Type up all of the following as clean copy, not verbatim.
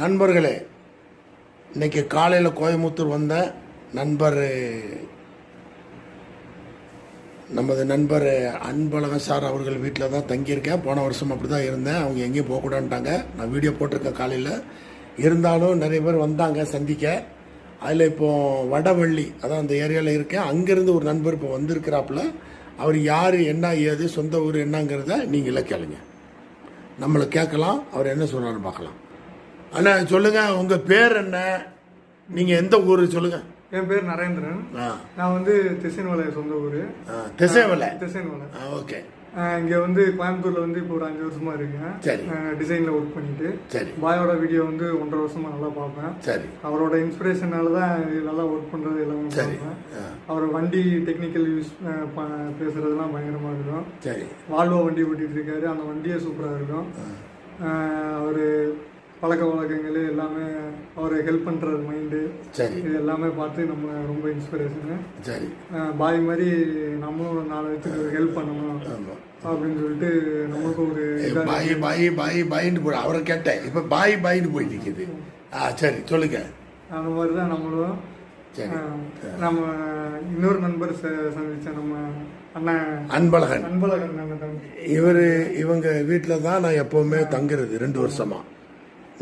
நண்பர்களே, இன்னைக்கு காலையில் கோயம்புத்தூர் வந்த நண்பர், நமது நண்பர் அன்பழகன் சார் அவர்கள் வீட்டில் தான் தங்கியிருக்கேன். போன வருஷம் அப்படி தான் இருந்தேன். அவங்க எங்கேயும் போகக்கூடாதுட்டாங்க. நான் வீடியோ போட்டிருக்கேன் காலையில். இருந்தாலும் நிறைய பேர் வந்தாங்க சந்திக்க. அதில் இப்போது வடவள்ளி, அதான் அந்த ஏரியாவில் இருக்கேன். அங்கேருந்து ஒரு நண்பர் இப்போ வந்திருக்கிறாப்புல. அவர் யார், என்ன ஏது, சொந்த ஊர் என்னங்கிறத நீங்களே கேளுங்க. நம்மளை கேட்கலாம், அவர் என்ன சொல்கிறான்னு பார்க்கலாம். அண்ணா சொல்லுங்கள், உங்கள் பேர் என்ன, நீங்கள் எந்த ஊர் சொல்லுங்கள். என் பேர் நரேந்திரன். நான் வந்து திசைன்வலை சொந்த ஊர். திசைன்வலை. ஓகே. இங்கே வந்து கோயம்புத்தூர்ல வந்து இப்போ ஒரு 5 வருஷமா இருக்கேன். சரி. டிசைன்ல ஒர்க் பண்ணிட்டு. சரி. பாயோட வீடியோ வந்து 1.5 வருஷமா நல்லா பார்ப்பேன். சரி. அவரோட இன்ஸ்பிரேஷனால தான் நல்லா ஒர்க் பண்றது எல்லாமே பார்ப்பேன். அவர் வண்டி டெக்னிக்கல் யூஸ் பேசுறதுலாம் பயங்கரமா இருக்கும். சரி. வால்வோ வண்டி ஓட்டிட்டு இருக்காரு. அந்த வண்டியே சூப்பரா இருக்கும். அவரு பழக்க வழக்கங்கள் எல்லாமே, அவரை ஹெல்ப் பண்ணுறது மைண்டு, சரி, இது எல்லாமே பார்த்து நம்ம ரொம்ப இன்ஸ்பிரேஷனு. சரி. பாய் மாதிரி நம்மளும் 4 பேருக்கு ஹெல்ப் பண்ணணும் அப்படின்னு சொல்லிட்டு நம்மளுக்கு ஒரு பாய் பாய் பாய் பாயின்னு போட அவரை கேட்டேன். இப்போ பாய் பாயின்னு போயிட்டு இருக்குது. சரி, சொல்லுங்க. அந்த மாதிரி தான் நம்மளும். நம்ம இன்னொரு நண்பர் சந்திச்சேன், நம்ம அன்பழகன். இவங்க வீட்டில் தான் நான் எப்பவுமே தங்குறது 2 வருஷமா.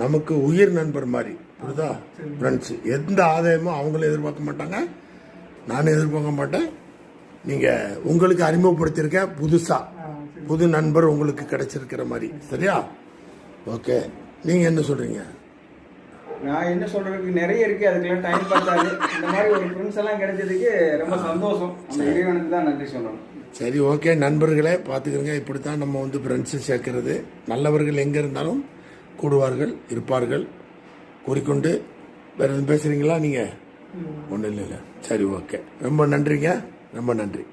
நமக்கு உயிர் நண்பர் மாதிரி, புரியுதா? ஃப்ரெண்ட்ஸ். எந்த ஆதாயமும் அவங்களும் எதிர்பார்க்க மாட்டாங்க, நானும் எதிர்பார்க்க மாட்டேன். நீங்கள் உங்களுக்கு அறிமுகப்படுத்தியிருக்கேன் புதுசாக, புது நண்பர் உங்களுக்கு கிடைச்சிருக்கிற மாதிரி. சரியா? ஓகே. நீங்கள் என்ன சொல்கிறீங்க? நான் என்ன சொல்றதுக்கு நிறைய இருக்கு, அதுக்கெல்லாம் டைம் பார்த்தாரு. இந்த மாதிரி ஒரு ஃப்ரெண்ட்ஸ் எல்லாம் கிடைச்சதுக்கு ரொம்ப சந்தோஷம். அந்த இறைவனுக்கு தான் நன்றி சொல்லணும். சரி, ஓகே. நண்பர்களே பார்த்துக்கிறங்க, இப்படித்தான் நம்ம வந்து ஃப்ரெண்ட்ஸு சேர்க்கறது. நல்லவர்கள் எங்கே இருந்தாலும் கூடுவார்கள், இருப்பார்கள் கூறிக்கொண்டு. வேறு எதுவும் பேசுகிறீங்களா நீங்கள்? ஒன்றும் இல்லை. சரி, ஓகே. ரொம்ப நன்றிங்க, ரொம்ப நன்றி.